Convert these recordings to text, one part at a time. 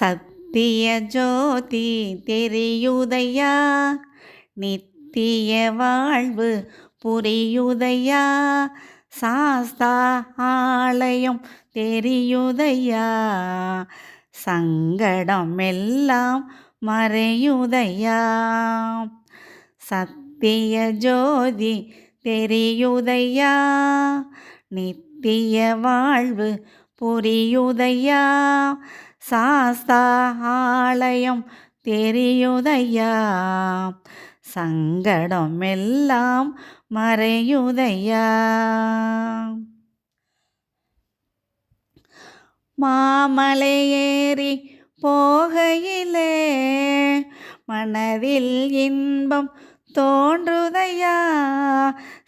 சத்திய ஜோதி தெரியுதையா, நித்திய வாழ்வு புரியுதையா, சாஸ்தா ஆலயம் தெரியுதையா, சங்கடம் எல்லாம் மறையுதையா. சத்திய ஜோதி தெரியுதையா, நித்திய வாழ்வு புரியுதையா, சாஸ்தா ஆலயம் தெரியுதையா, சங்கடம் எல்லாம் மறையுதையா. மாமலை ஏறி போகையிலே மனதில் இன்பம் தோன்றுதையா,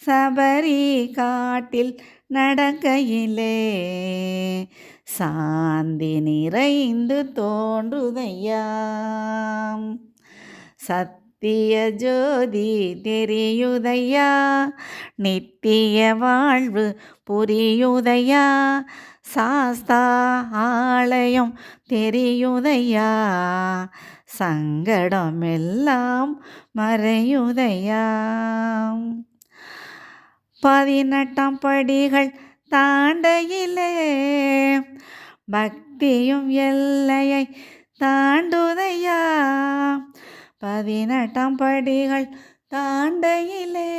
சபரி காட்டில் நடக்கையிலே சாந்தி நிறைந்து தோன்றுதையா. சத்திய ஜோதி தெரியுதையா, நித்திய வாழ்வு புரியுதையா, சாஸ்தா ஆலயம் தெரியுதையா, சங்கடம் எல்லாம் மறையுதையா. 18ஆம் படிகள் தாண்டையிலே பக்தியும் எல்லையை தாண்டுதையா, 18ஆம் படிகள் தாண்டையிலே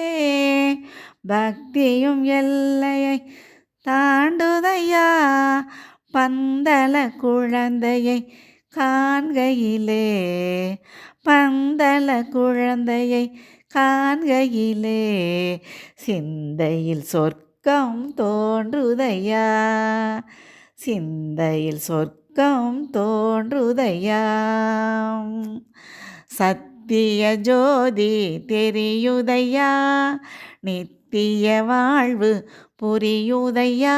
பக்தியும் எல்லையை தாண்டுதையா, பந்தல குழந்தையை காண்கையிலே பந்தல குழந்தையை காண்கையிலே சிந்தையில் சொர்க்கம் தோன்றுதையா, சிந்தையில் சொர்க்கம் தோன்றுதையா. சத்திய ஜோதி தெரியுதையா, நித்திய வாழ்வு புரியுதையா,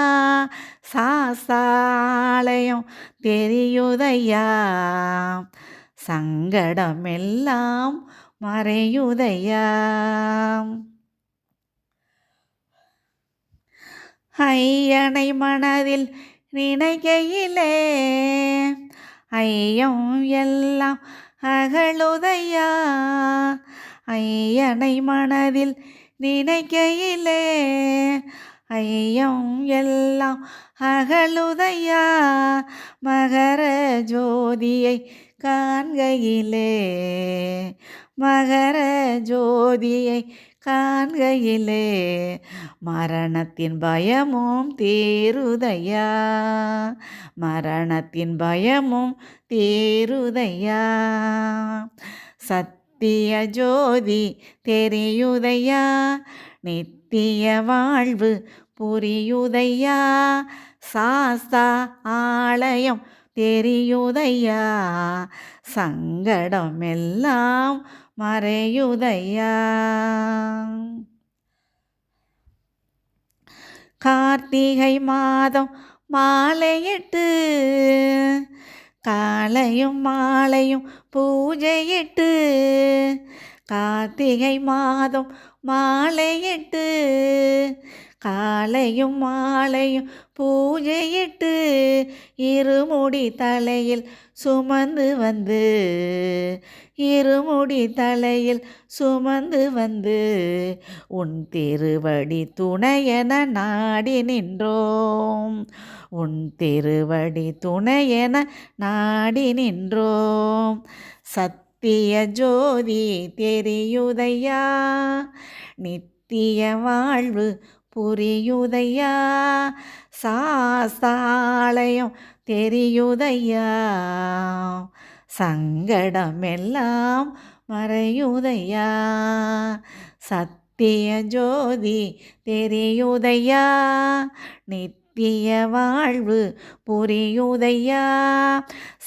சாஸ்தாலயம் தெரியுதையா, சங்கடம் எல்லாம் மறையுதையா. ஐயனை மனதில் நினைக்கையிலே ஐயம் எல்லாம் அகழுதையா, ஐயனை மனதில் நினைக்கையிலே ஐயம் எல்லாம் அகழுதையா, மகர ஜோதியை காண்கையிலே மகர ஜோதியை காண்கையிலே மரணத்தின் பயமும் தீருதையா, மரணத்தின் பயமும் தீருதையா. சத்திய ஜோதி தெரியுதையா, நித்திய வாழ்வு புரியுதையா, சாஸ்தா ஆலயம் தெரியுதையா, சங்கடம் எல்லாம் மறையுதையா. கார்த்திகை மாதம் மாலையிட்டு காலையும் மாலையும் பூஜையிட்டு, கார்த்திகை மாதம் மாலையிட்டு காலையும் மாலையும் பூஜையிட்டு, இருமுடி தலையில் சுமந்து வந்து இருமுடி தலையில் சுமந்து வந்து உன் திருவடி துணையென நாடி நின்றோம், உன் திருவடி துணையென நாடி நின்றோம். சத்திய ஜோதி தெரியுதையா, நித்திய வாழ்வு புரியுதையா, சாஸ்தாலயம் தெரியுதையா, சங்கடம் எல்லாம் மறையுதையா. சத்திய ஜோதி தெரியுதையா, நித்திய வாழ்வு புரியுதையா,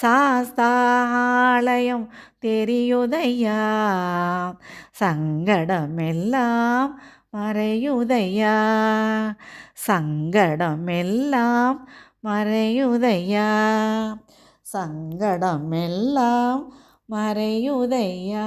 சாஸ்தாலயம் தெரியுதையா, சங்கடம் எல்லாம் மறையுதையா, சங்கடம் எல்லாம் மறையுதையா, சங்கடம் எல்லாம் மறையுதையா.